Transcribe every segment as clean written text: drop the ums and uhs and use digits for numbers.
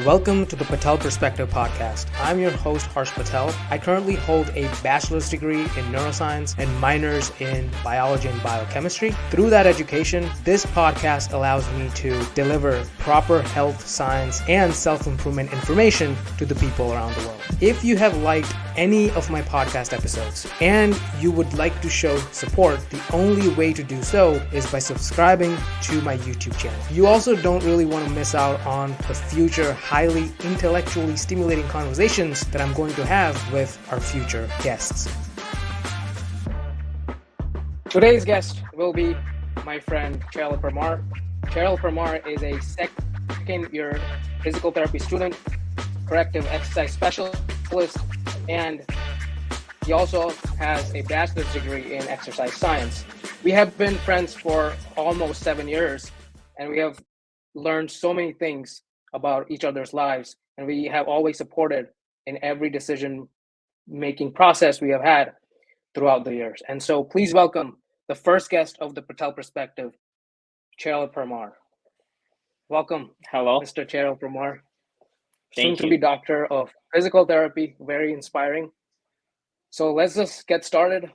Welcome to the Patel Perspective podcast. I'm your host, Harsh Patel. I currently hold a bachelor's degree in neuroscience and minors in biology and biochemistry. Through that education, this podcast allows me to deliver proper health, science, and self-improvement information to the people around the world. If you have liked any of my podcast episodes and you would like to show support, the only way to do so is by subscribing to my YouTube channel. You also don't really want to miss out on the future highly intellectually stimulating conversations that I'm going to have with our future guests. Today's guest will be my friend Cheril Parmar. Cheril Parmar is a second-year physical therapy student, corrective exercise specialist, and he also has a bachelor's degree in exercise science. We have been friends for almost 7 years, and we have learned so many things about each other's lives, and we have always supported in every decision-making process we have had throughout the years. And so please welcome the first guest of the Patel Perspective, Cheril Parmar. Welcome. Hello. Mr. Cheril Parmar. Thank Soon to be doctor of physical therapy, very inspiring. So let's just get started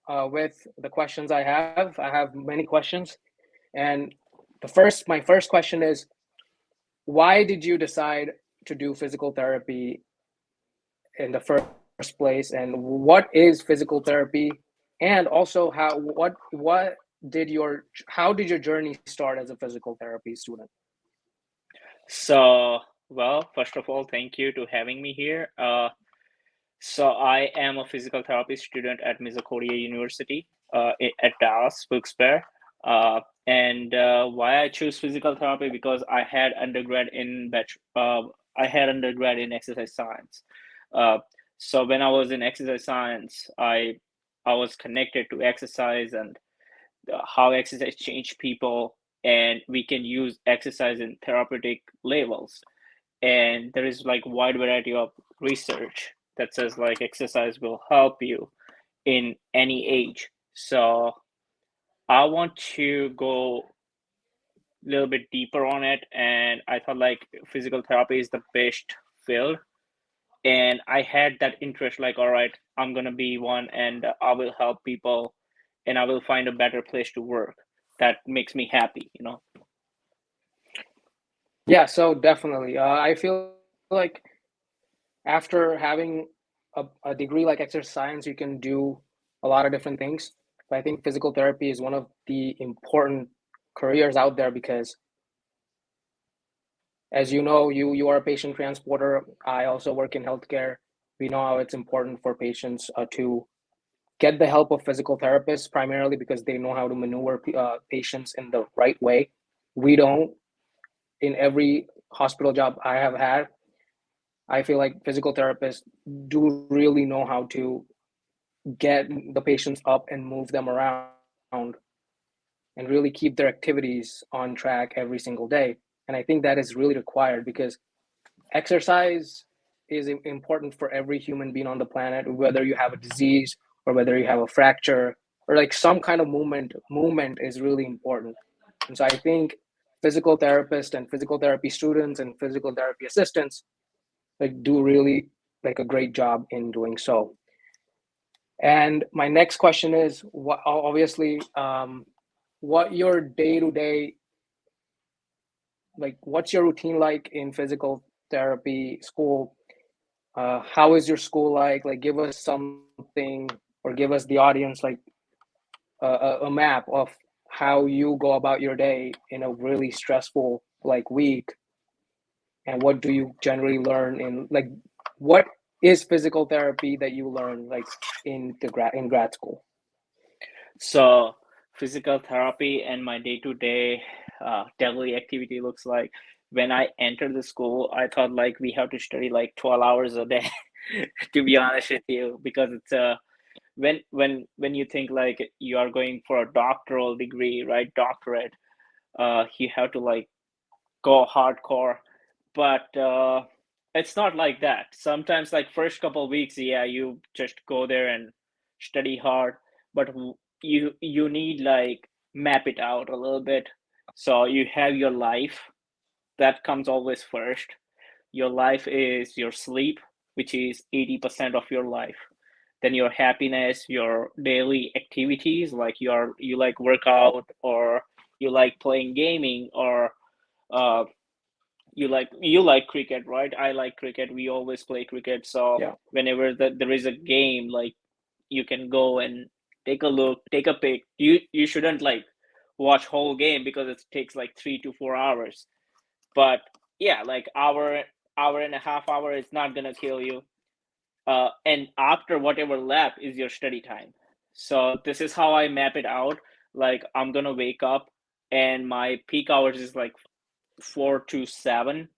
with the questions I have. I have many questions. And my first question is, why did you decide to do physical therapy in the first place? And what is physical therapy? And also how did your journey start as a physical therapy student? So, well, first of all, thank you to having me here. So I am a physical therapy student at Misericordia University at Dallas, Wilkes-Barre. And why I choose physical therapy, because I had undergrad in exercise science. So when I was in exercise science, I was connected to exercise and how exercise changed people, and we can use exercise in therapeutic levels. And there is like wide variety of research that says like exercise will help you in any age. So I want to go a little bit deeper on it, and I thought like physical therapy is the best field. And I had that interest, like, all right, I'm gonna be one, and I will help people, and I will find a better place to work that makes me happy, you know. Yeah, so definitely. I feel like after having a degree like exercise science, you can do a lot of different things. But I think physical therapy is one of the important careers out there because, as you know, you are a patient transporter. I also work in healthcare. We know how it's important for patients to get the help of physical therapists, primarily because they know how to maneuver patients in the right way. We don't. In every hospital job I have had, I feel like physical therapists do really know how to get the patients up and move them around and really keep their activities on track every single day. And I think that is really required because exercise is important for every human being on the planet, whether you have a disease or whether you have a fracture or like some kind of movement is really important. And so I think physical therapists and physical therapy students and physical therapy assistants like do really like a great job in doing so. And my next question is, what your day-to-day, like what's your routine like in physical therapy school? How is your school like? Like give us something or give us the audience like a map of how you go about your day in a really stressful like week, and what do you generally learn in like what is physical therapy that you learn like in grad school? So physical therapy and my day-to-day daily activity looks like, when I entered the school, I thought like we have to study like 12 hours a day, to be honest with you, because it's when you think like you are going for a doctoral degree, right? Doctorate, you have to like go hardcore, but it's not like that. Sometimes like first couple of weeks, yeah, you just go there and study hard, but you need like map it out a little bit. So you have your life that comes always first. your life is your sleep, which is 80% of your life. Then your happiness, your daily activities, like you like workout, or you like playing gaming, or uh, you like cricket, right? I like cricket. We always play cricket. So Yeah. whenever there is a game, like you can go and take a look, take a pic. You shouldn't like watch whole game because it takes like 3 to 4 hours. But yeah, like hour and a half hour is not gonna kill you. And after whatever lap is your study time. So this is how I map it out. Like I'm gonna wake up, and my peak hours is like 4 to 7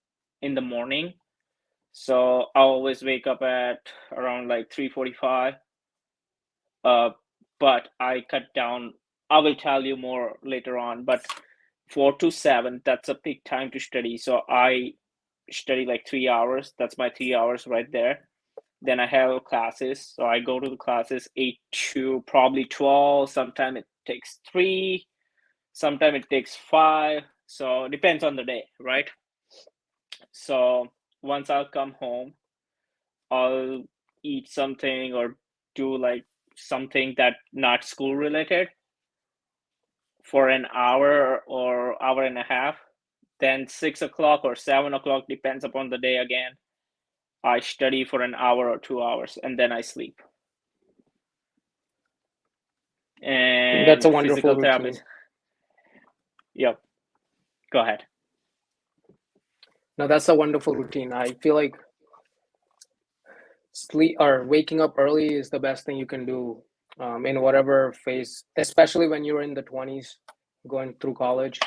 in the morning. So I always wake up at around like 3:45. Uh, but I cut down. I will tell you more later on. But 4 to 7, that's a peak time to study. So I study like 3 hours. That's my 3 hours right there. Then I have classes. So I go to the classes 8 to probably 12. Sometimes it takes 3. Sometimes it takes 5. So it depends on the day, right? So once I'll come home, I'll eat something or do like something that not school related for an hour or hour and a half. Then 6 o'clock or 7 o'clock, depends upon the day again. I study for an hour or 2 hours, and then I sleep. I think that's And a wonderful physical routine. therapist. Yep. Go ahead. No, that's a wonderful routine. I feel like sleep or waking up early is the best thing you can do in whatever phase, especially when you're in the 20s going through college.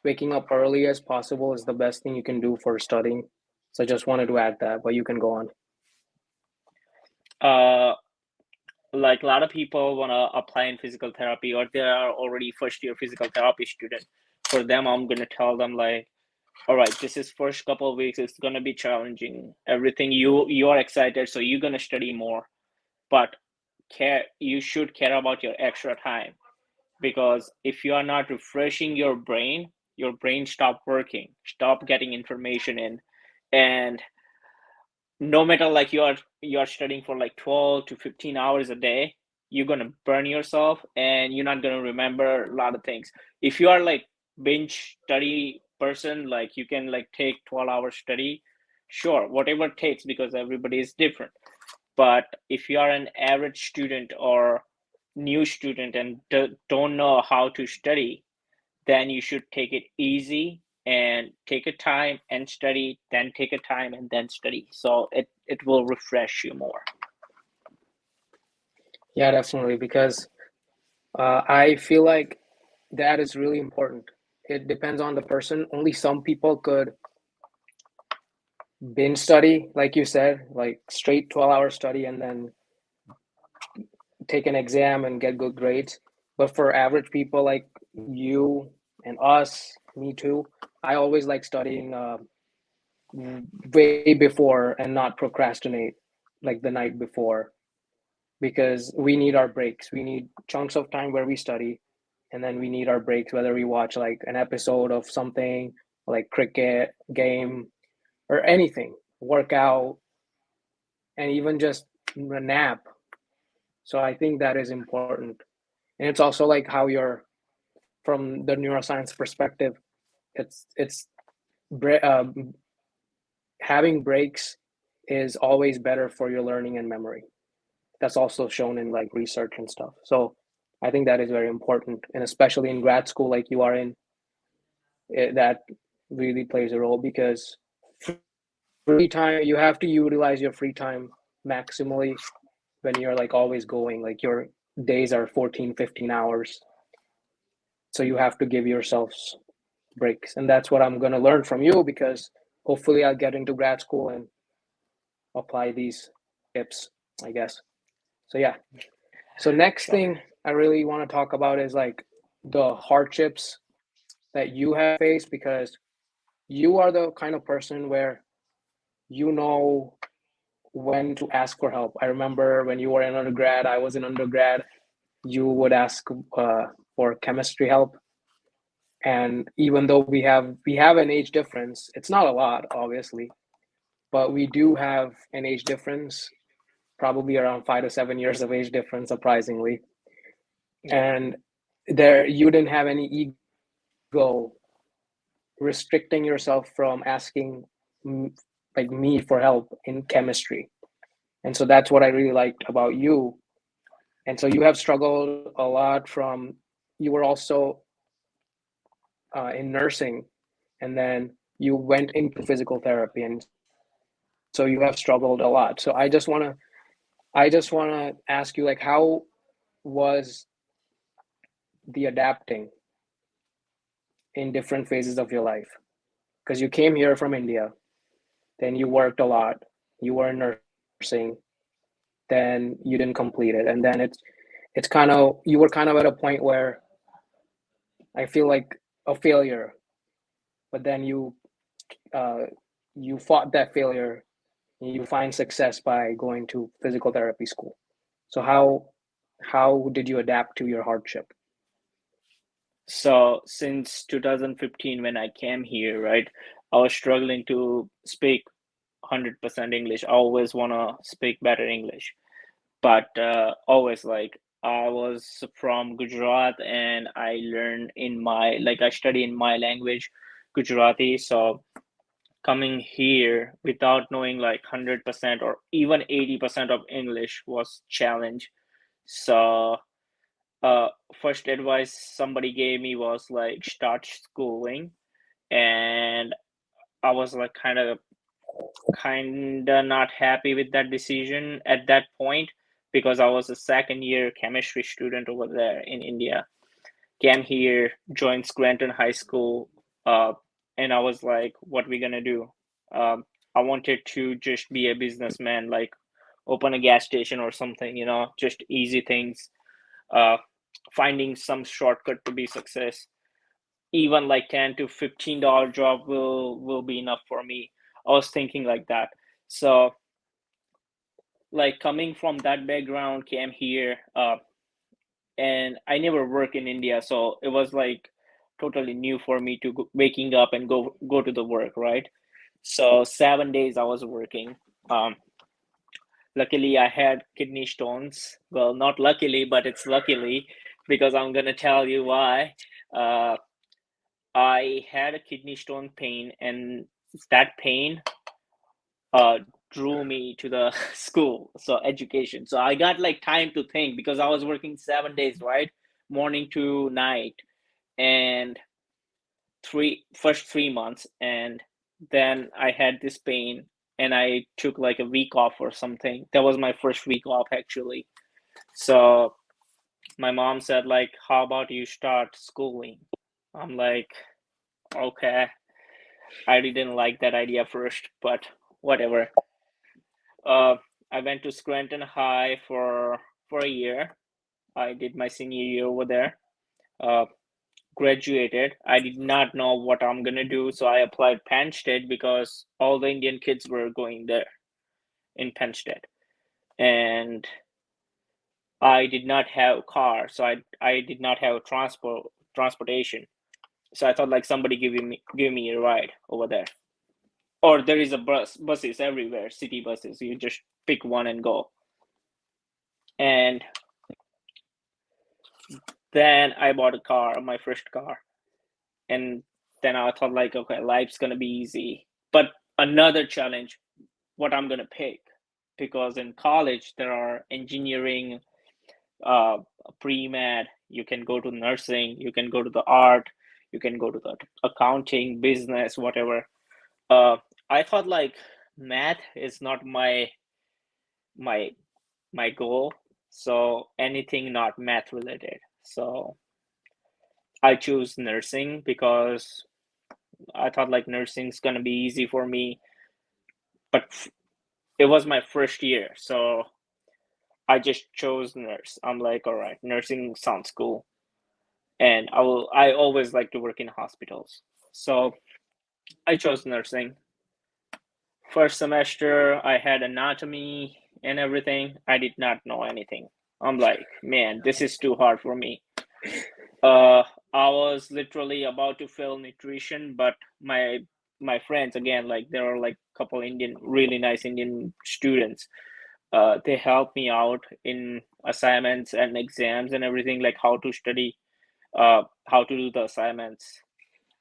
Waking up early as possible is the best thing you can do for studying. So I just wanted to add that, but you can go on. Uh, like a lot of people want to apply in physical therapy, or they are already first year physical therapy student. For them, I'm going to tell them like, all right, this is first couple of weeks, it's going to be challenging. Everything you are excited, so you're going to study more. But you should care about your extra time, because if you are not refreshing your brain stop working, stop getting information in. And no matter like you are studying for like 12 to 15 hours a day, you're going to burn yourself, and you're not going to remember a lot of things. If you are like binge study person, like you can like take 12 hour study, sure, whatever it takes, because everybody is different. But if you are an average student or new student and don't know how to study, then you should take it easy and take a time and study, then take a time and then study. So it will refresh you more. Yeah, definitely, because I feel like that is really important. It depends on the person. Only some people could binge study, like you said, like straight 12-hour study and then take an exam and get good grades. But for average people like you and us, me too, I always like studying way before and not procrastinate like the night before, because we need our breaks. We need chunks of time where we study, and then we need our breaks, whether we watch like an episode of something like cricket game or anything, workout, and even just a nap. So I think that is important. And it's also like how you're, from the neuroscience perspective, it's uh, having breaks is always better for your learning and memory. That's also shown in like research and stuff. So I think that is very important, and especially in grad school like you are in, that really plays a role, because free time, you have to utilize your free time maximally when you're like always going, like your days are 14-15 hours, so you have to give yourselves breaks. And that's what I'm going to learn from you, because hopefully I'll get into grad school and apply these tips, I guess. So yeah. So next Sure. thing I really want to talk about is like the hardships that you have faced, because you are the kind of person where you know when to ask for help. I remember when you were in undergrad, I was in undergrad, you would ask for chemistry help. And even though we have an age difference, it's not a lot, obviously, but we do have an age difference, probably around 5 to 7 years of age difference, surprisingly. Yeah. And there, you didn't have any ego restricting yourself from asking like me for help in chemistry. And so that's what I really liked about you. And so you have struggled a lot from, you were also in nursing, and then you went into physical therapy, and so you have struggled a lot. So I just want to ask you, like, how was the adapting in different phases of your life? Because you came here from India, then you worked a lot, you were in nursing, then you didn't complete it, and then it's kind of, you were kind of at a point where I feel like a failure, but then uh, you fought that failure, and you find success by going to physical therapy school. So how did you adapt to your hardship? So since 2015, when I came here, right, I was struggling to speak 100% English. I always want to speak better English, but always like I was from Gujarat and I learned in my, like I study in my language, Gujarati. So coming here without knowing like 100% or even 80% of English was challenge. So uh first advice somebody gave me was like start schooling, and I was like kind of not happy with that decision at that point because I was a second year chemistry student over there in India. Came here, joined Scranton High School, uh, and I was like, what we gonna do? I wanted to just be a businessman, like open a gas station or something, just easy things. Uh, Finding some shortcut to be success. Even like $10 to $15 job will be enough for me. I was thinking like that. So like coming from that background, came here, and I never worked in India, so it was like totally new for me to waking up and go to the work, right? So 7 days I was working. Um, Luckily, I had kidney stones. Well, not luckily, but it's luckily because I'm gonna tell you why. Uh, I had a kidney stone pain, and that pain uh drew me to the school, so education. So I got like time to think because I was working 7 days, right? Morning to night, and three first 3 months, and then I had this pain, and I took like a week off or something. That was my first week off actually. So my mom said like, how about you start schooling? I'm like, okay. I didn't like that idea first, but whatever. uh I went to Scranton High for a year. I did my senior year over there. uh Graduated. I did not know what I'm gonna do, so I applied Penn State because all the Indian kids were going there in Penn State, and I did not have a car, so I did not have transportation. So I thought like somebody give me a ride over there, or there is a buses everywhere, city buses. You just pick one and go. And then I bought a car, my first car, and then I thought like, okay, life's gonna be easy. But another challenge, what I'm gonna pick, because in college there are engineering, uh, pre-med. You can go to nursing, you can go to the art, you can go to the accounting, business, whatever. Uh, I thought like math is not my my goal, so anything not math related. So I choose nursing because I thought like nursing's gonna be easy for me, but it was my first year, so I just chose nurse. I'm like, all right, nursing sounds cool, and I always like to work in hospitals, so I chose nursing. First semester, I had anatomy and everything. I did not know anything. I'm like, man, this is too hard for me. Uh, I was literally about to fail nutrition, but my my friends, again, like there are like a couple really nice Indian students. They help me out in assignments and exams and everything, like how to study, how to do the assignments.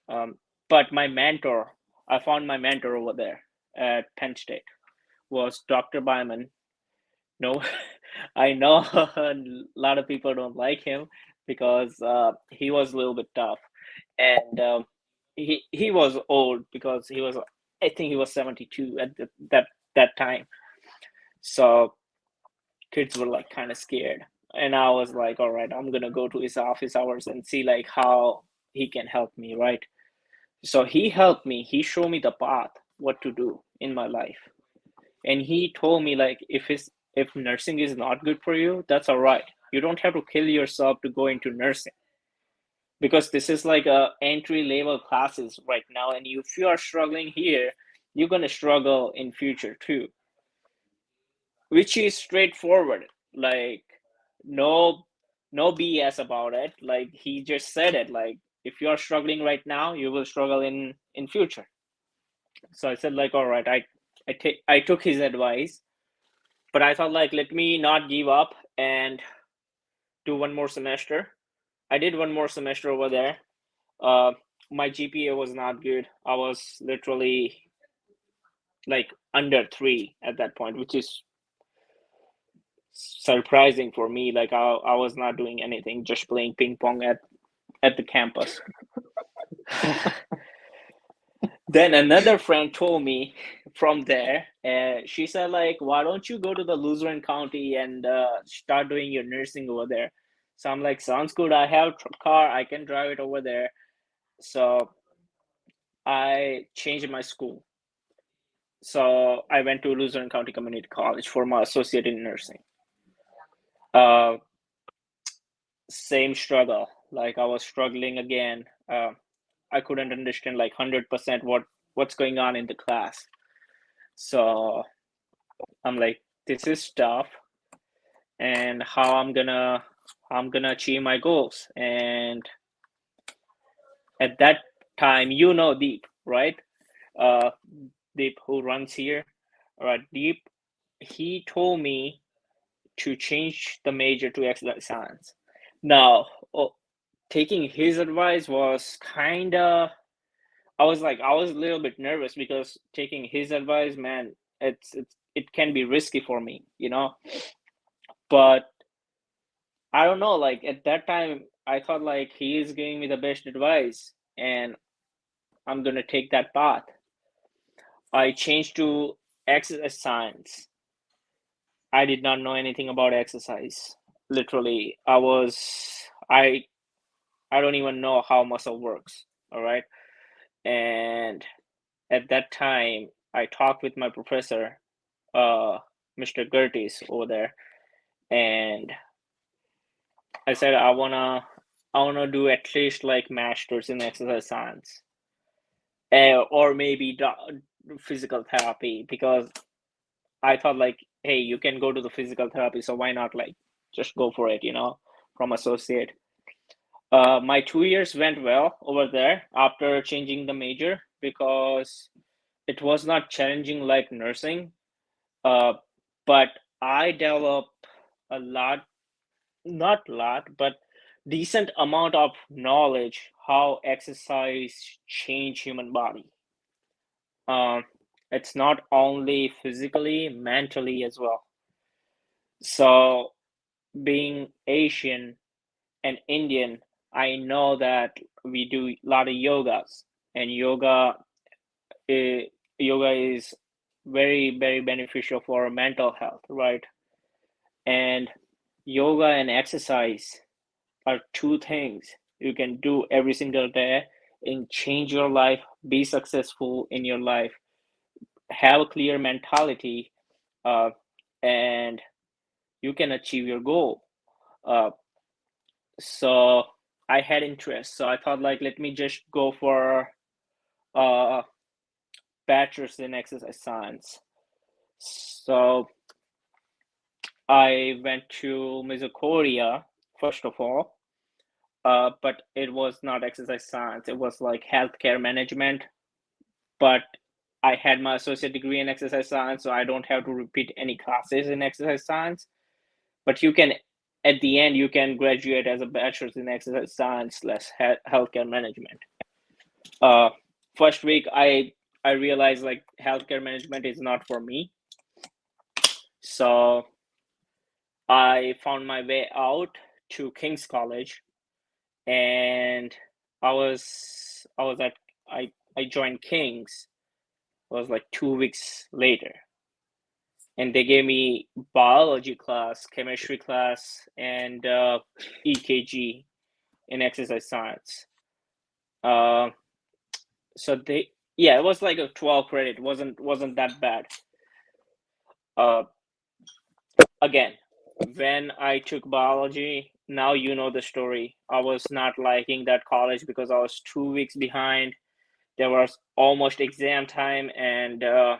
Um, but my mentor, I found my mentor over there at Penn State was Dr. Byman. No, I know a lot of people don't like him because he was a little bit tough, and he was old because he was, I think he was 72 at that time. So kids were like kind of scared, and I was like, all right, I'm gonna go to his office hours and see like how he can help me, right? So he helped me. He showed me the path, what to do in my life, and he told me like if nursing is not good for you, that's all right. You don't have to kill yourself to go into nursing, because this is like a entry level classes right now, and if you are struggling here, you're gonna struggle in future too, which is straightforward. Like no no BS about it. Like he just said it. Like if you are struggling right now, you will struggle in future. So I said like, all right, I took his advice, but I thought like let me not give up and do one more semester. I did one more semester over there. Uh, my GPA was not good. I was literally like under 3 at that point, which is surprising for me. Like I was not doing anything, just playing ping pong at the campus. Then another friend told me from there, she said like, why don't you go to the Luzerne County and start doing your nursing over there? So I'm like, sounds good. I have a car, I can drive it over there. So I changed my school. So I went to Luzerne County Community College for my associate in nursing. Uh, Same struggle. Like I was struggling again. I couldn't understand like 100% what's going on in the class. So I'm like, this is tough, and how I'm gonna achieve my goals. And at that time, Deep, right? Uh, Deep who runs here. All right, Deep. He told me to change the major to exercise science. Now, oh, taking his advice was kind of, I was a little bit nervous because taking his advice, man, it can be risky for me, But I don't know, like at that time, I thought like he is giving me the best advice, and I'm gonna take that path. I changed to exercise science. I did not know anything about exercise. Literally, I I don't even know how muscle works. All right. And at that time, I talked with my professor, uh, Mr. Gertis over there, and I said I wanna do at least like masters in exercise science, or maybe physical therapy, because I thought like, hey, you can go to the physical therapy, so why not like just go for it, from associate. My 2 years went well over there after changing the major because it was not challenging like nursing, but I developed a lot, not a lot, but decent amount of knowledge how exercise change human body. Um, it's not only physically, mentally as well. So being Asian and Indian, I know that we do a lot of yogas, and yoga is very, very beneficial for mental health, right? And yoga and exercise are two things you can do every single day and change your life, be successful in your life, have a clear mentality, uh, and you can achieve your goal. Uh, so I had interest, so I thought like let me just go for a bachelor's in exercise science. So I went to Misericordia first of all, but it was not exercise science. It was like healthcare management. but I had my associate degree in exercise science, so I don't have to repeat any classes in exercise science. But you can, at the end, you can graduate as a bachelor's in exercise science / healthcare management. First week, I realized like healthcare management is not for me, so I found my way out to King's College, and I joined King's. It was like 2 weeks later, and they gave me biology class, chemistry class, and EKG in exercise science. So it was like a 12 credit. Wasn't that bad. Again, when I took biology, now you know the story. I was not liking that college because I was 2 weeks behind. There was almost exam time, and I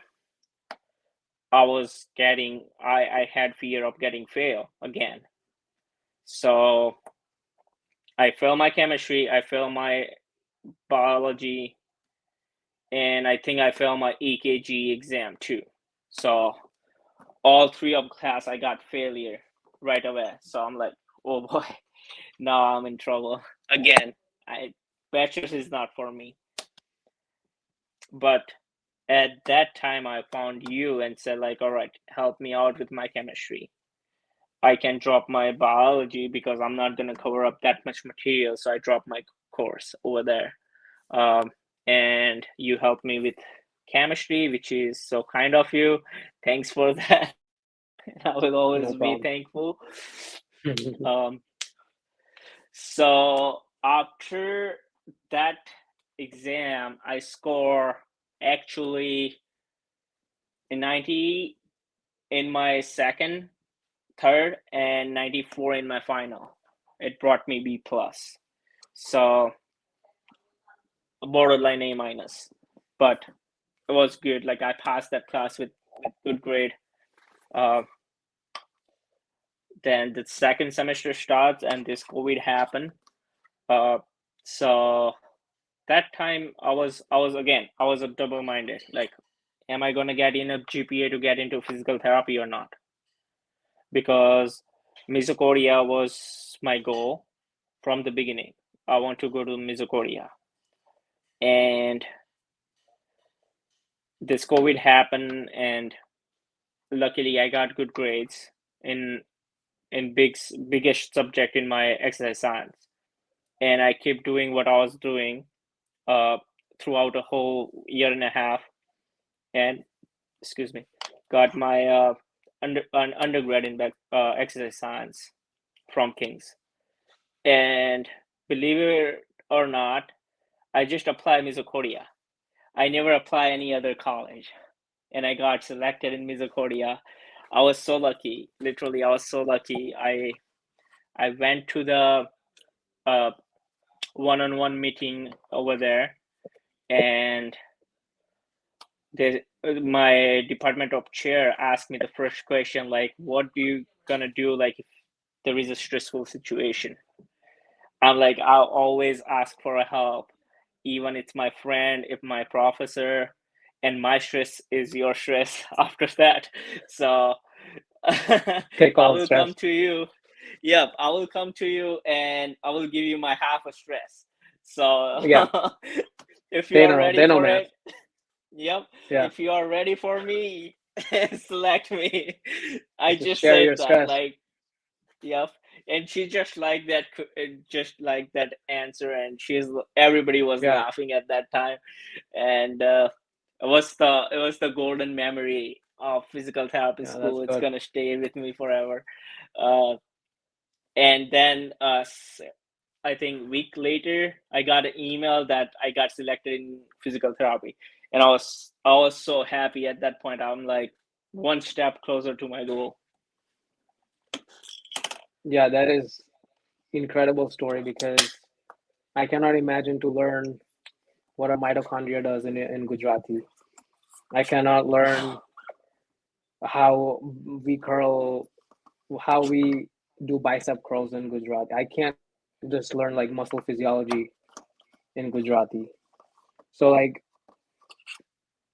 had fear of getting failed again. So I failed my chemistry, I failed my biology, and I think I failed my EKG exam too. So all three of class I got failure right away. So I'm like, oh boy, now I'm in trouble again. Bachelor's is not for me. But at that time I found you and said like, all right, help me out with my chemistry. I can drop my biology because I'm not going to cover up that much material. So I dropped my course over there. And you helped me with chemistry, which is so kind of you. Thanks for that. I will always be thankful. So after that exam, I score actually a 90 in my second, third, and 94 in my final. It brought me B plus. So borderline A minus, but it was good. Like I passed that class with good grade. Then the second semester starts and this COVID happened. So that time I was a double-minded. Like, am I gonna get enough GPA to get into physical therapy or not? Because Misericordia was my goal from the beginning. I want to go to Misericordia. And this COVID happened, and luckily I got good grades in biggest subject in my exercise science. And I kept doing what I was doing throughout a whole year and a half, and got my undergrad in exercise science from King's. And believe it or not, I just applied Misericordia. I never apply any other college, and I got selected in Misericordia. I was so lucky. Literally, I was so lucky. I went to the one-on-one meeting over there, and my department of chair asked me the first question, like, what do you gonna do like if there is a stressful situation? I'm like, I'll always ask for a help, even it's my friend, if my professor, and my stress is your stress after that. So I will come to you. Yep, I will come to you and I will give you my half a stress. So yeah, if you are ready for it, yep. Yeah. If you are ready for me, select me. I just share said your that, stress. like, yep. And she just like that answer, and everybody was laughing at that time, and it was the golden memory of physical therapy school. It's gonna stay with me forever. And then I think week later, I got an email that I got selected in physical therapy, and I was so happy at that point. I'm like one step closer to my goal. Yeah, that is incredible story, because I cannot imagine to learn what a mitochondria does in Gujarati. I cannot learn how we curl, how we do bicep curls in Gujarati. I can't just learn like muscle physiology in Gujarati. So like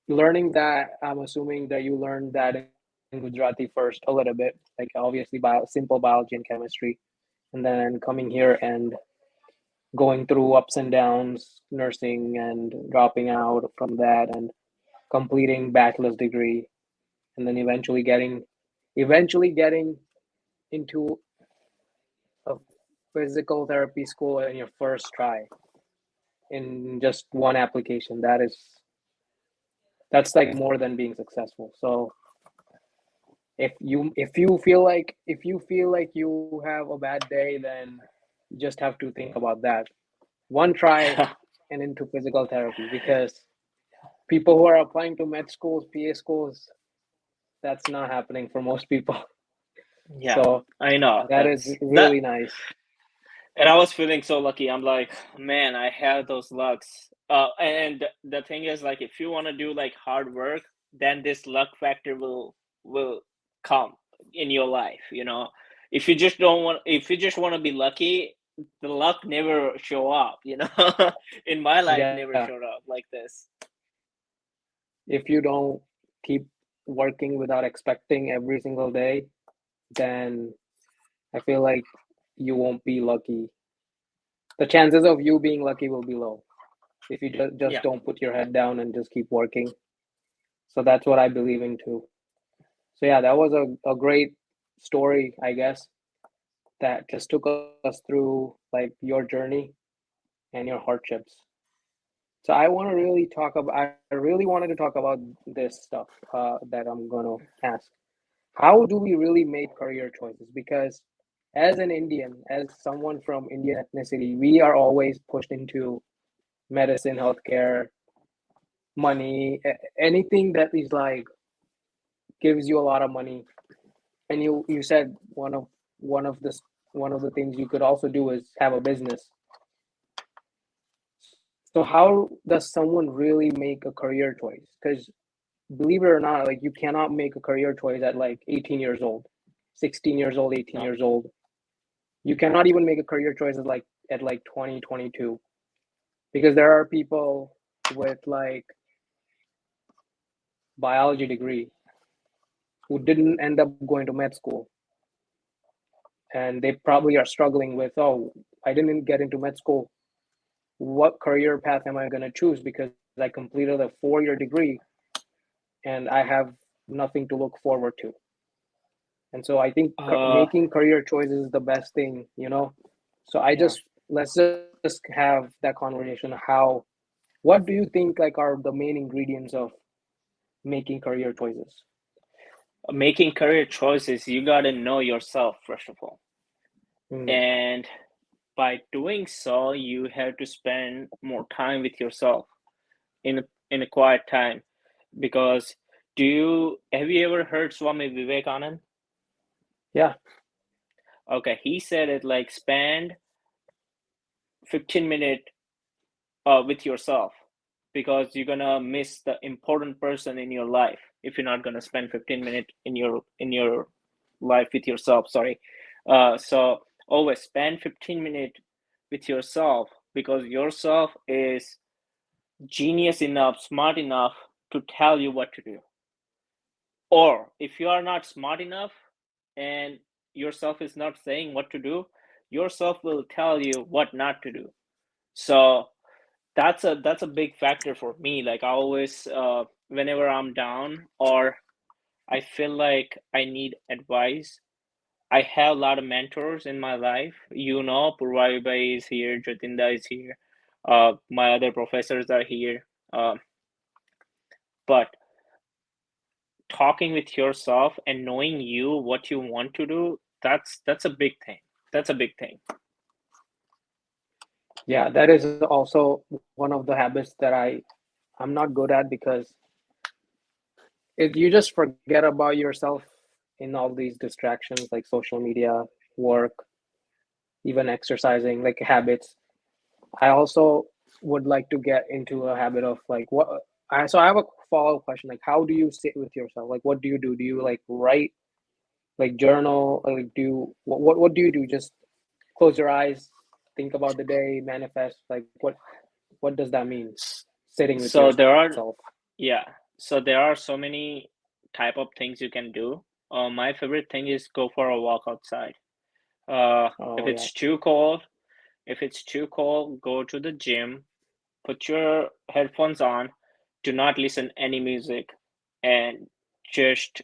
learning that, I'm assuming that you learned that in Gujarati first a little bit, like obviously simple biology and chemistry, and then coming here and going through ups and downs, nursing and dropping out from that, and completing bachelor's degree, and then eventually getting into a physical therapy school in your first try in just one application. That's like more than being successful. So if you feel like you have a bad day, then you just have to think about that. One try and into physical therapy, because people who are applying to med schools, PA schools, that's not happening for most people. Yeah, So I know that is that's that. really nice. And I was feeling so lucky. I'm like, man, I have those lucks. And the thing is, like, if you want to do like hard work, then this luck factor will come in your life. If you just don't want, if you just want to be lucky, the luck never show up. In my life, Yeah. never showed up like this. If you don't keep working without expecting every single day, then I feel like you won't be lucky. The chances of you being lucky will be low if you just Yeah. don't put your head down and just keep working. So that's what I believe in too. So yeah, that was a great story, I guess, that just took us through like your journey and your hardships. So I want to really talk about. I really wanted to talk about this stuff that I'm gonna ask. How do we really make career choices? Because as an Indian, as someone from Indian ethnicity, we are always pushed into medicine, healthcare, money, anything that is like gives you a lot of money. And you said one of the things you could also do is have a business. So how does someone really make a career choice? Because believe it or not, like you cannot make a career choice at like 18 years old, 16 years old, 18 No. years old. You cannot even make a career choice at like 20, 22, because there are people with like biology degree who didn't end up going to med school, and they probably are struggling with, oh, I didn't get into med school. What career path am I going to choose? Because I completed a 4-year degree and I have nothing to look forward to. And so I think Uh, making career choices is the best thing. So I yeah. just let's just have that conversation. What do you think like are the main ingredients of making career choices? Making career choices, you gotta know yourself first of all, Mm, and by doing so, you have to spend more time with yourself in a quiet time. Because have you ever heard Swami Vivekanand? yeah. Okay, he said it like spend 15 minutes with yourself, because you're gonna miss the important person in your life if you're not gonna spend 15 minutes in your life with yourself. Sorry. So always spend 15 minutes with yourself, because yourself is genius enough, smart enough to tell you what to do. Or if you are not smart enough and yourself is not saying what to do, yourself will tell you what not to do. So that's a big factor for me. Like I always, whenever I'm down or I feel like I need advice, I have a lot of mentors in my life. Purvaibai is here, Jatinda is here, my other professors are here. But talking with yourself and knowing what you want to do, that's a big thing. That's a big thing. Yeah, that is also one of the habits that I'm not good at, because you just forget about yourself in all these distractions like social media, work, even exercising, like habits. I also would like to get into a habit of like I have a follow-up question, like how do you sit with yourself? Like what do you do? Do you like write, like journal, or like what do you do? Just close your eyes, think about the day, manifest, like what does that mean? Sitting with So there yourself. are, yeah. So there are so many type of things you can do. My favorite thing is go for a walk outside. If Oh yeah. it's too cold, go to the gym, put your headphones on, do not listen any music, and just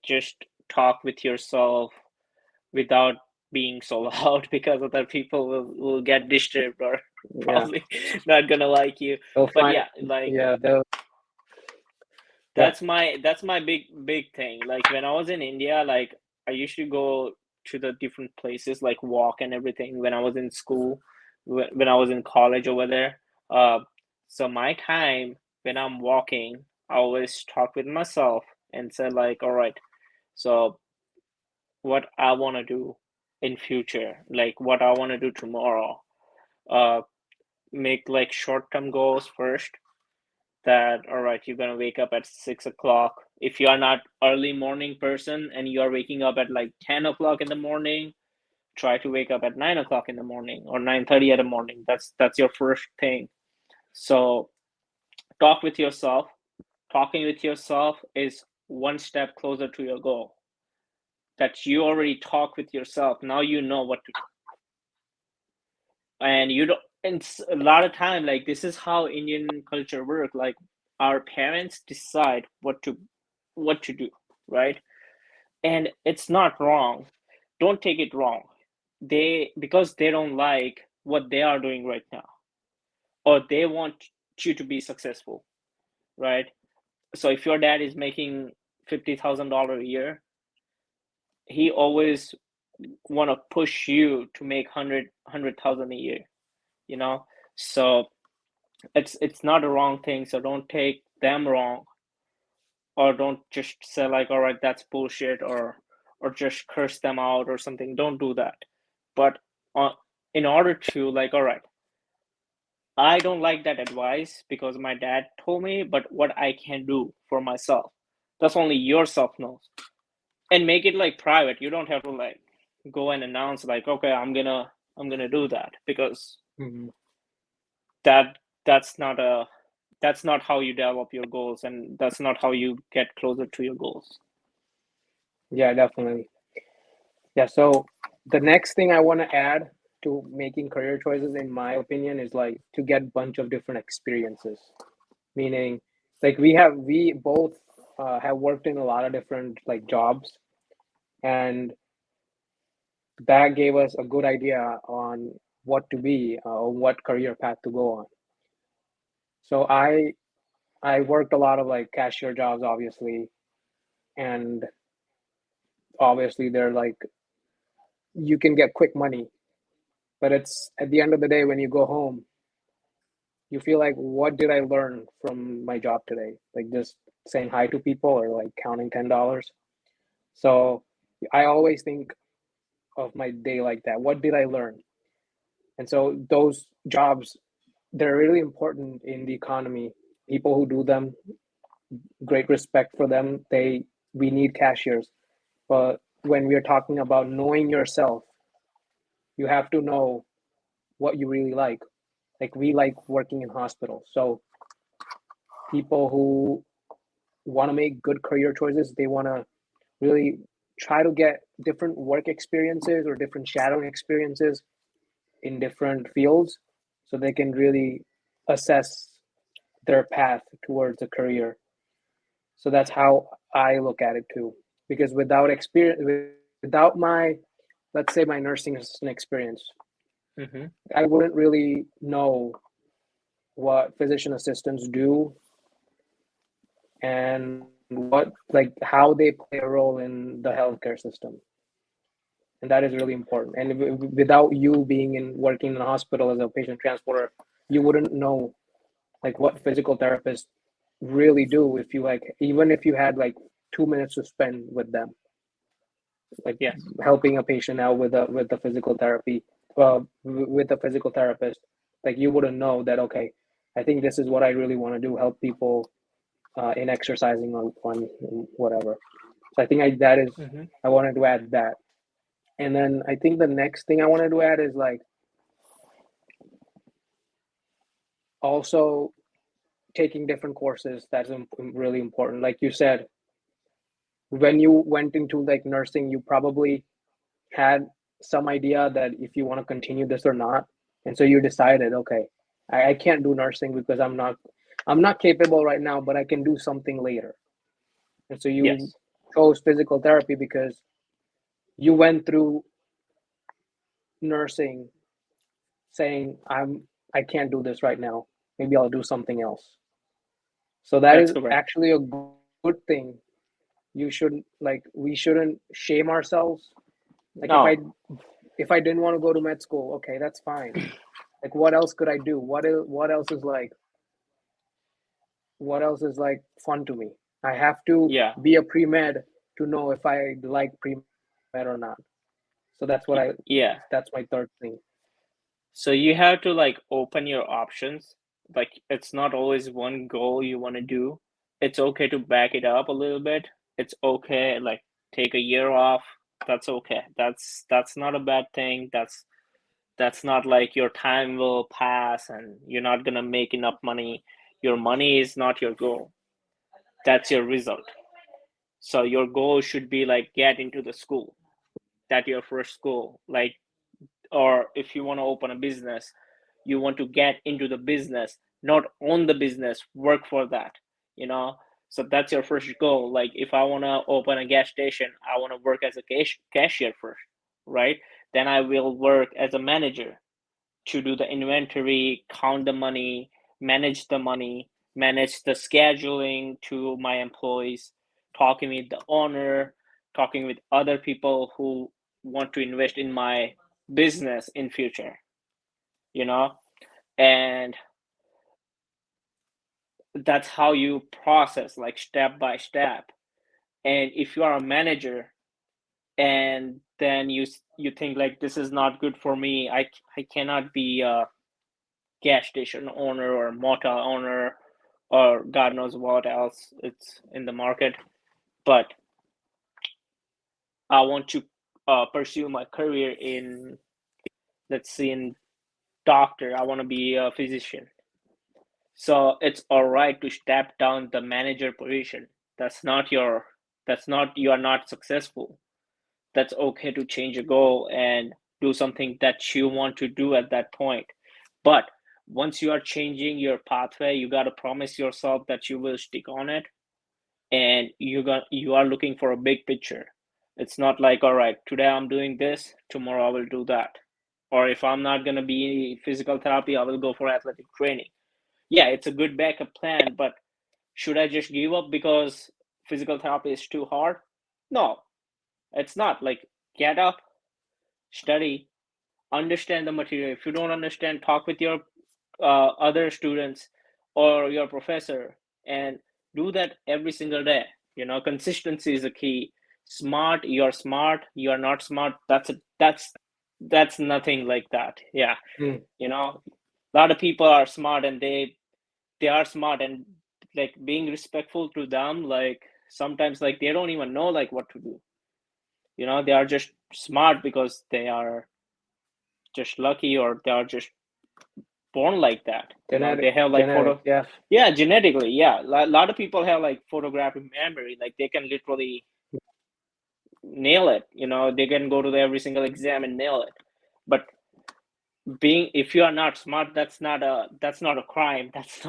just talk with yourself without being so loud because other people will get disturbed or Yeah. probably not gonna like you. They'll But find yeah, like yeah, they'll yeah. that's my big thing. Like when I was in India, like I used to go to the different places, like walk and everything when I was in school, when I was in college over there. Uh, so my time when I'm walking, I always talk with myself and say like, all right, so what I want to do in future, like what I want to do tomorrow. Uh, make like short-term goals first, that all right, you're gonna wake up at 6 o'clock. If you are not early morning person and you are waking up at like 10 o'clock in the morning, try to wake up at 9 o'clock in the morning or 9:30 in the morning. That's your first thing. So talk with yourself. Talking with yourself is one step closer to your goal. That you already talk with yourself. Now you know what to do. And you don't, and a lot of time, like this is how Indian culture work. Like our parents decide what to do, right? And it's not wrong. Don't take it wrong. They, because they don't like what they are doing right now, or they want you to be successful, right? So if your dad is making $50,000 a year, he always want to push you to make 100,000 a year, you know. So it's not a wrong thing. So don't take them wrong, or don't just say like, all right, that's bullshit, or just curse them out or something. Don't do that. But uh, in order to like, all right, I don't like that advice because my dad told me, but what I can do for myself, that's only yourself knows. And make it like private. You don't have to like go and announce like, okay, I'm gonna do that, because Mhm. that that's not a that's not how you develop your goals, and that's not how you get closer to your goals. Yeah, definitely. Yeah, so the next thing I want to add to making career choices, in my opinion, is like to get bunch of different experiences. Meaning, like we both have worked in a lot of different like jobs, and that gave us a good idea on what to be or what career path to go on. So I worked a lot of like cashier jobs, obviously, and obviously they're like you can get quick money, but it's at the end of the day when you go home, you feel like what did I learn from my job today? Like just saying hi to people or like counting $10. So I always think of my day like that. What did I learn? And so those jobs, they're really important in the economy. People who do them, great respect for them. We need cashiers. But when we're talking about knowing yourself, you have to know what you really like. Like we like working in hospitals. So people who want to make good career choices, they want to really try to get different work experiences or different shadowing experiences in different fields so they can really assess their path towards a career. So that's how I look at it too. Because without experience, without my, let's say my nursing assistant experience, Mm-hmm. I wouldn't really know what physician assistants do and what, like, how they play a role in the healthcare system. And that is really important. And without you being in working in a hospital as a patient transporter, you wouldn't know like what physical therapists really do if you like even if you had like 2 minutes to spend with them, like Yes. helping a patient out with the physical therapy, with a physical therapist, like you wouldn't know that okay, I think this is what I really want to do, help people in exercising on whatever. So I think that is Mm-hmm. I wanted to add that. And then I think the next thing I wanted to add is like also taking different courses, that's really important. Like you said, when you went into like nursing, you probably had some idea that if you want to continue this or not, and so you decided, okay, I can't do nursing because I'm not capable right now, but I can do something later. And so you Yes, chose physical therapy because you went through nursing saying, I can't do this right now, maybe I'll do something else. So that that's is correct. actually a good thing. You shouldn't, like, we shouldn't shame ourselves. Like, if i No, if I didn't want to go to med school, okay, that's fine. Like, what else could I do? What else is like fun to me? I have to yeah, be a pre-med to know if I like pre-med or not. So yeah. that's my third thing. So you have to like open your options. Like it's not always one goal you want to do. It's okay to back it up a little bit. It's okay, like take a year off. That's okay. That's not a bad thing. That's not like your time will pass and you're not gonna make enough money. Your money is not your goal. That's your result. So your goal should be like get into the school. That your first goal. Like, or if you want to open a business, you want to get into the business, not own the business, work for that, you know. So that's your first goal. Like if I want to open a gas station, I want to work as a cashier first, right? Then I will work as a manager to do the inventory, count the money, manage the scheduling to my employees, talking with the owner, talking with other people who want to invest in my business in future, you know. And that's how you process like step by step. And if you are a manager and then you think like this is not good for me, I cannot be a gas station owner or motel owner or God knows what else it's in the market. But I want to pursue my career in, let's see, in doctor. I want to be a physician. So it's all right to step down the manager position. That's not your, that's not, you are not successful. That's okay to change a goal and do something that you want to do at that point. But once you are changing your pathway, you got to promise yourself that you will stick on it, and you are looking for a big picture. It's not like, all right, today I'm doing this, tomorrow I will do that. Or if I'm not going to be physical therapy, I will go for athletic training. Yeah, it's a good backup plan, but should I just give up because physical therapy is too hard? No, it's not. Like, get up, study, understand the material. If you don't understand, talk with your other students or your professor, and do that every single day. You know, consistency is a key. Smart, you are not smart. That's nothing like that. Yeah, Mm. you know, a lot of people are smart and they are smart, and like being respectful to them, like sometimes like they don't even know like what to do. You know, they are just smart because they are just lucky, or they are just born like that. You know, they have like Genetic, photo, yeah. yeah, genetically, yeah. A lot of people have like photographic memory, like they can literally nail it. You know, they can go to every single exam and nail it. But being, if you are not smart, that's not a crime. That's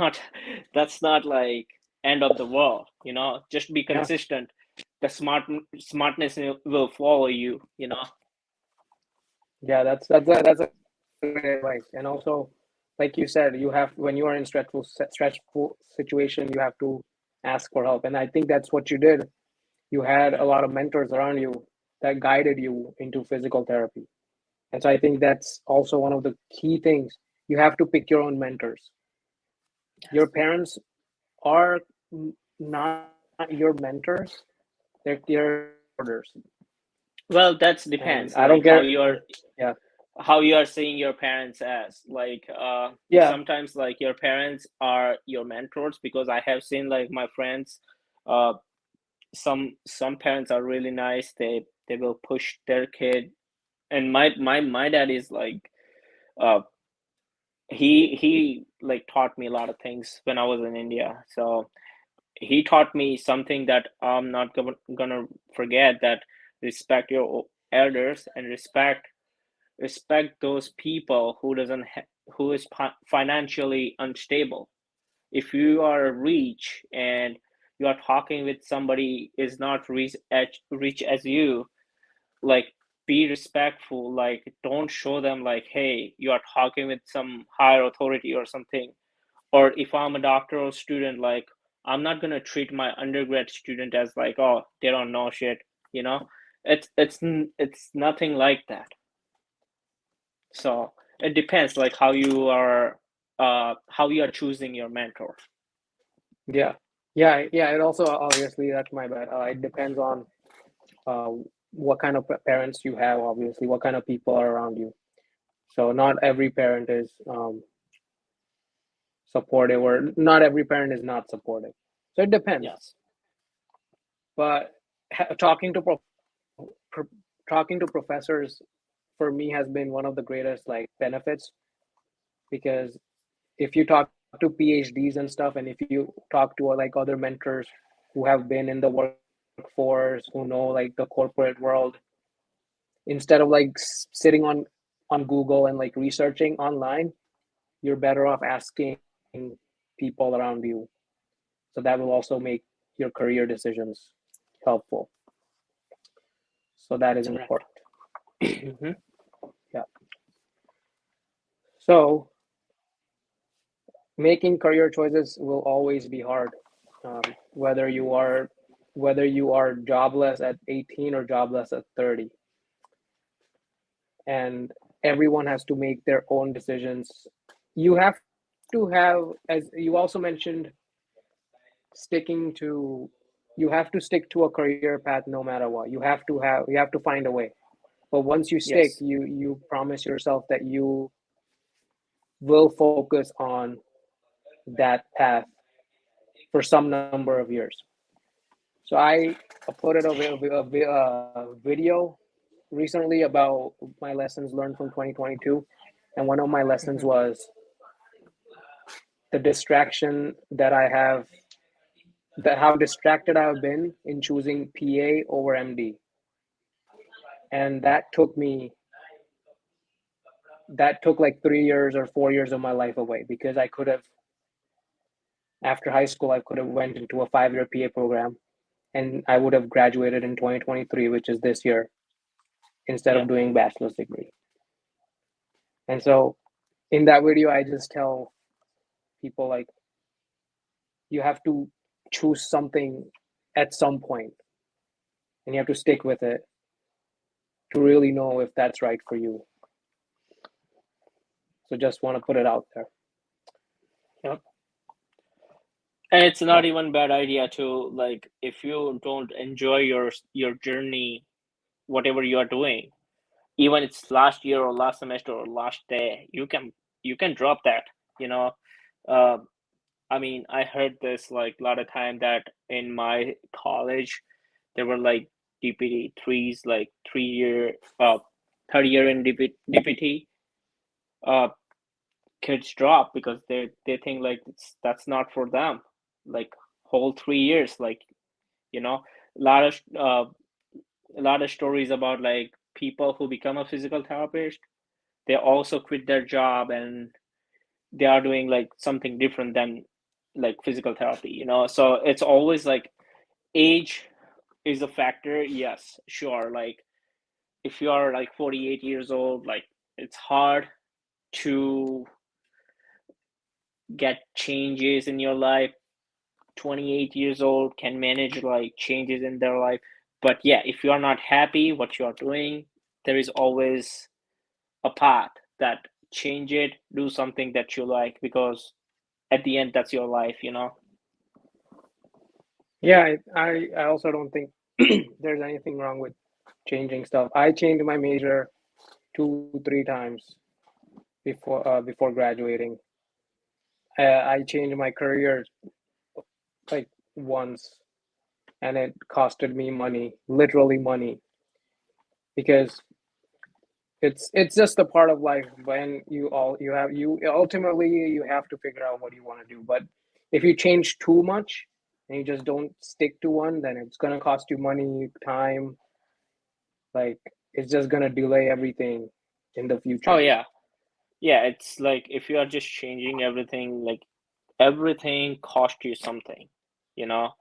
not like end of the world. You know, just be Yeah, consistent. The smartness will follow you. You know. yeah, that's a great advice. And also, like you said, you have, when you are in stressful situation, you have to ask for help. And I think that's what you did. You had a lot of mentors around you that guided you into physical therapy. And so I think that's also one of the key things. You have to pick your own mentors. Your Yes. parents are not your mentors, they're your supporters. Well, that And I depends. don't Like care. Yeah, how you are seeing your parents as. Like yeah, sometimes like your parents are your mentors, because I have seen like my friends, uh some parents are really nice. They will push their kid. And my dad is like, uh he like taught me a lot of things when I was in India. So he taught me something that I'm not gonna forget, that respect your elders and respect those people who doesn't who is financially unstable. If you are rich and you are talking with somebody is not rich as you, like be respectful, like don't show them like, hey, you are talking with some higher authority or something. Or if I'm a doctoral student, like I'm not going to treat my undergrad student as like, oh, they don't know shit, you know. It's nothing like that. So it depends like how you are choosing your mentor. Yeah, yeah. It also, obviously, that's my bad. It depends on uh, what kind of parents you have. Obviously, what kind of people are around you. So not every parent is supportive, or not every parent is not supportive. So it depends. Yes. But talking to pro- talking to professors for me has been one of the greatest like benefits, because if you talk to PhDs and stuff, and if you talk to like other mentors who have been in the workforce, who know like the corporate world, instead of like sitting on Google and like researching online, you're better off asking people around you. So that will also make your career decisions helpful. So that is That's correct. important. Hmm. Yeah. So making career choices will always be hard, um, whether you are whether you are jobless at 18 or jobless at 30, and everyone has to make their own decisions. You have to have, as you also mentioned, sticking to you have to stick to a career path no matter what. You have to find a way. But once you stick, Yes. you promise yourself that you will focus on that path for some number of years. So I uploaded a video recently about my lessons learned from 2022, and one of my lessons Hmm. was the distraction that I have, that how distracted I have been in choosing PA over MD, and that took like 3 years or 4 years of my life away, because I could have, after high school, I could have went into a 5-year PA program, and I would have graduated in 2023, which is this year, instead Yeah. of doing bachelor's degree. And so in that video, I just tell people like, you have to choose something at some point, and you have to stick with it to really know if that's right for you. So just want to put it out there. Yep. And it's Yeah. not even bad idea to, like, if you don't enjoy your journey, whatever you are doing, even it's last year or last semester or last day, you can drop that, you know. uh, I mean, I heard this like a lot of time that in my college there were like DPT threes, like 3 year, 3rd year in DPT, uh kids drop because they think like that's not for them, like whole 3 years, like, you know, a lot of a lot of stories about like people who become a physical therapist, they also quit their job and they are doing like something different than like physical therapy, you know. So it's always like age is a factor, yes, sure. Like if you are like 48 years old, like it's hard to get changes in your life. 28 years old can manage like changes in their life. But yeah, if you are not happy what you are doing, there is always a path that change it, do something that you like, because at the end that's your life, you know. Yeah, I also don't think there's anything wrong with changing stuff. I changed my major 2 3 times before graduating. I changed my career like once, and it costed me money, literally money, because it's just a part of life. When you ultimately you have to figure out what you want to do. But if you change too much and you just don't stick to one, then it's gonna cost you money, time. Like it's just gonna delay everything in the Oh future. yeah. Yeah, it's like if you are just changing everything, like everything cost you something, you know?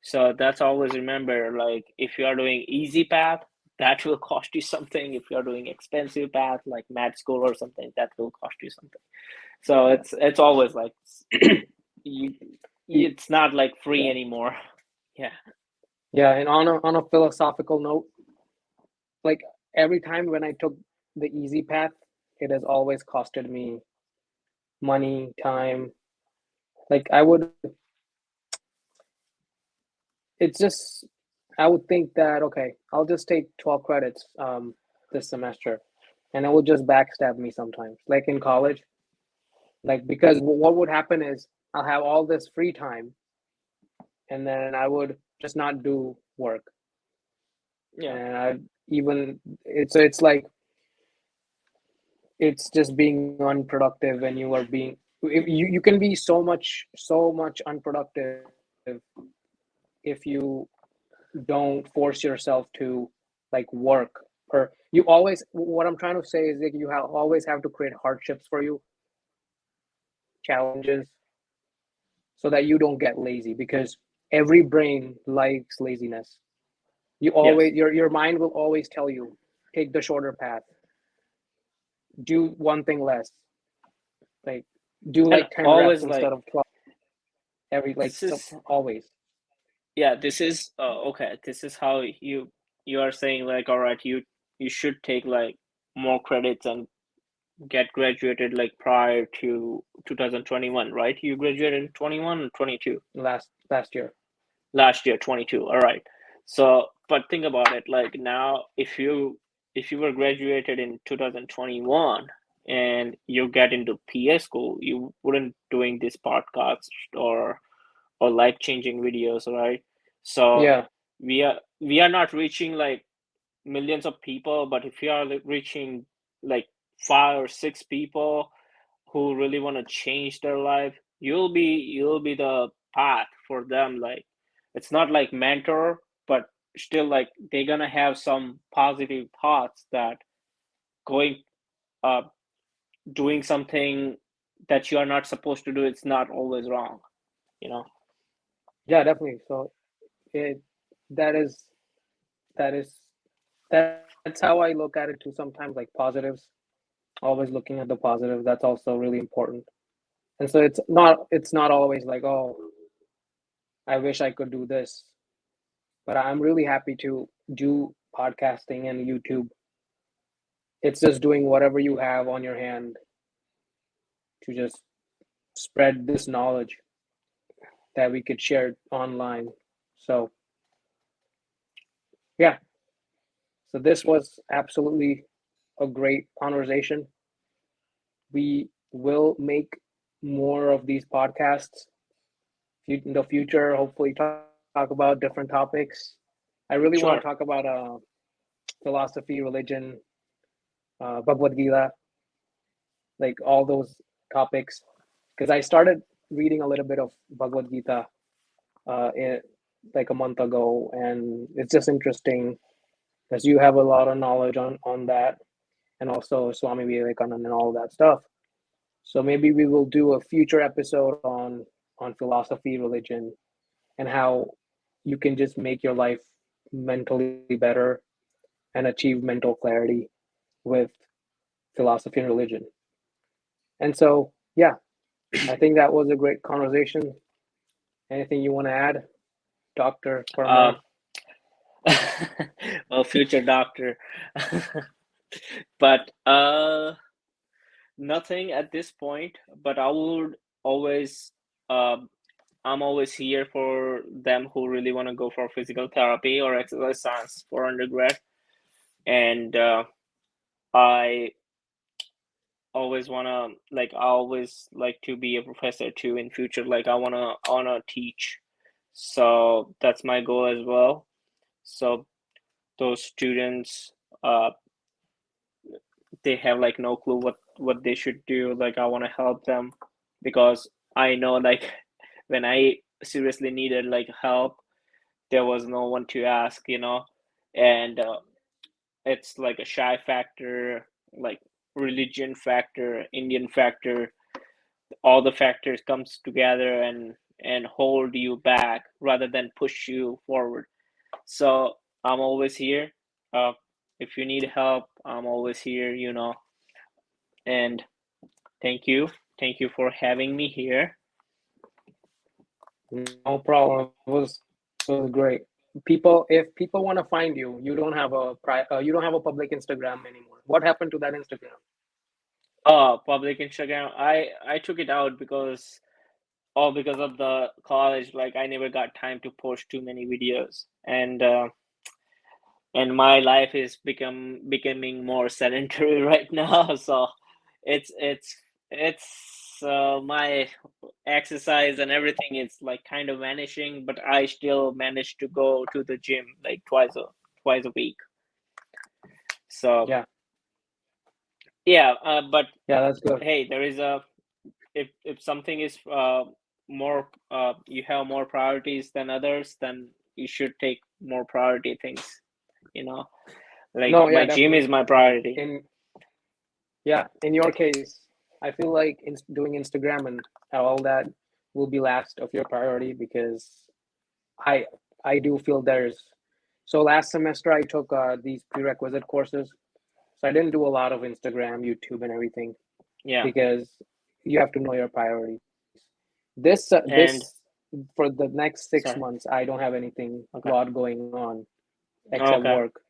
So that's always remember, like if you are doing easy path, that will cost you something. If you are doing expensive path like med school or something, that will cost you something. So Yeah. it's always like you it's not like free Yeah. anymore. Yeah. Yeah. And on a philosophical note, like every time when I took the easy path, it has always costed me money, time. Like I would, it's just, I would think that, okay, I'll just take 12 credits this semester and it will just backstab me sometimes. Like in college, like because what would happen is I'll have all this free time and then I would just not do work. Yeah. And I even, it's like, it's just being unproductive and you are being, you can be so much unproductive if you don't force yourself to like work, or you always, what I'm trying to say is that you always have to create hardships for you, challenges, so that you don't get lazy, because every brain likes laziness. You Yes. always, your mind will always tell you, take the shorter path, do one thing less, like do And like 10 reps always instead like of 12, every like this so is always. yeah, this is okay. This is how you are saying like all right, you should take like more credits and get graduated like prior to 2021, right? You graduated in 21 or 22? Last year. Last year, 22. All right. So, but think about it. Like now, if you were graduated in 2021 and you get into PA school, you wouldn't doing this podcast or life changing videos, right? So Yeah. we are not reaching like millions of people, but if you are like reaching like 5 or 6 people who really want to change their life, you'll be the path for them. Like it's not like mentor, but still like they're gonna have some positive thoughts that going uh doing something that you are not supposed to do, it's not always wrong, you know. Yeah, definitely. So it that is that is that's how I look at it too sometimes, like positives, always looking at the positive. That's also really important. And so it's not always like, oh, I wish I could do this, but I'm really happy to do podcasting and YouTube. It's just doing whatever you have on your hand to just spread this knowledge that we could share online. So yeah, so this was absolutely a great conversation. We will make more of these podcasts in the future, hopefully talk about different topics. I really want to talk Sure. about philosophy, religion, Bhagavad Gita, like all those topics, because I started reading a little bit of Bhagavad Gita in, like a month ago, and it's just interesting because you have a lot of knowledge on that, and also Swami Vivekananda and all that stuff. So maybe we will do a future episode on philosophy, religion, and how you can just make your life mentally better and achieve mental clarity with philosophy and religion. And so, yeah, I think that was a great conversation. Anything you want to add, Dr. uh Parmar? well, future doctor. But nothing at this point, but I would always um I'm always here for them who really want to go for physical therapy or exercise science for undergrad. And I always want to like I always like to be a professor too in future. Like I want to teach. So that's my goal as well. So those students uh they have like no clue what they should do. Like I want to help them because I know like when I seriously needed like help, there was no one to ask, and it's like a shy factor, like religion factor, Indian factor, all the factors comes together and hold you back rather than push you forward. So I'm always here. Uh, if you need help, I'm always here, and thank you. Thank you for having me here. No problem. It was great. If people want to find you, you don't have a public Instagram anymore. What happened to that Instagram? Oh, public Instagram. I took it out because of the college. Like I never got time to post too many videos, and my life is becoming more sedentary right now. So it's my exercise and everything is like kind of vanishing, but I still manage to go to the gym like twice a week. So Yeah, yeah, but yeah, that's good. hey, there is a if something is more you have more priorities than others, then you should take more priority things, you know. Like No, yeah, my gym is definitely. my priority. In your case, I feel like doing Instagram and all that will be last of your priority because I I do feel there's so last semester I took these prerequisite courses. So I didn't do a lot of Instagram, YouTube, and everything Yeah. because you have to know your priorities. This And for the next six sorry. months, I don't have anything Okay. lot going on except Okay. work.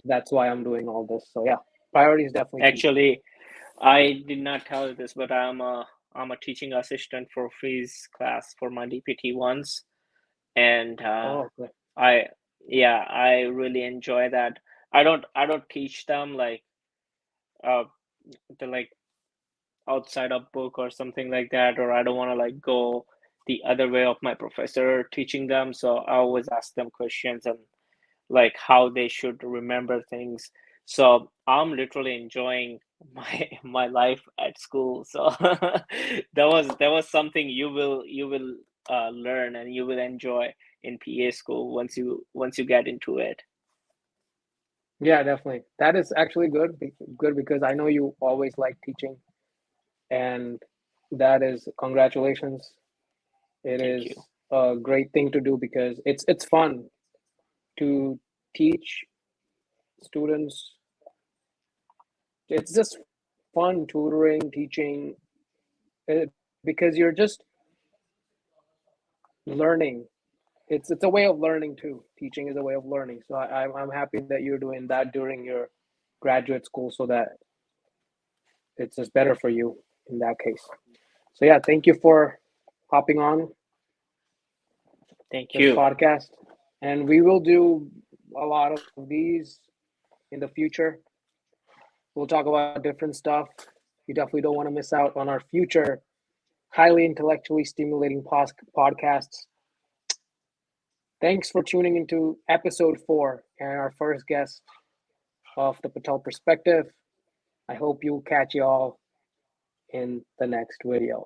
That's why I'm doing all this. So yeah, priorities definitely key. Actually, I did not tell you this, but I'm a teaching assistant for freeze class for my DPT ones, and Oh, okay. I yeah, I really enjoy that. I don't teach them like uh the like outside of book or something like that, or I don't want to like go the other way of my professor teaching them. So I always ask them questions and like how they should remember things. So I'm literally enjoying my life at school. So that was something you will learn and you will enjoy in PA school once you get into it. Yeah, definitely. That is actually good because I know you always like teaching, and that is congratulations. It Thank you. is a great thing to do because it's fun to teach students. It's just fun tutoring, teaching, because you're just learning. It's a way of learning too. Teaching is a way of learning. So I'm happy that you're doing that during your graduate school, so that it's just better for you in that case. So yeah, thank you for hopping on Thank this you. podcast, and we will do a lot of these in the future. We'll talk about different stuff. You definitely don't want to miss out on our future highly intellectually stimulating podcasts. Thanks for tuning into episode 4 and our first guest of the Patel Perspective. I hope you'll catch you all in the next video.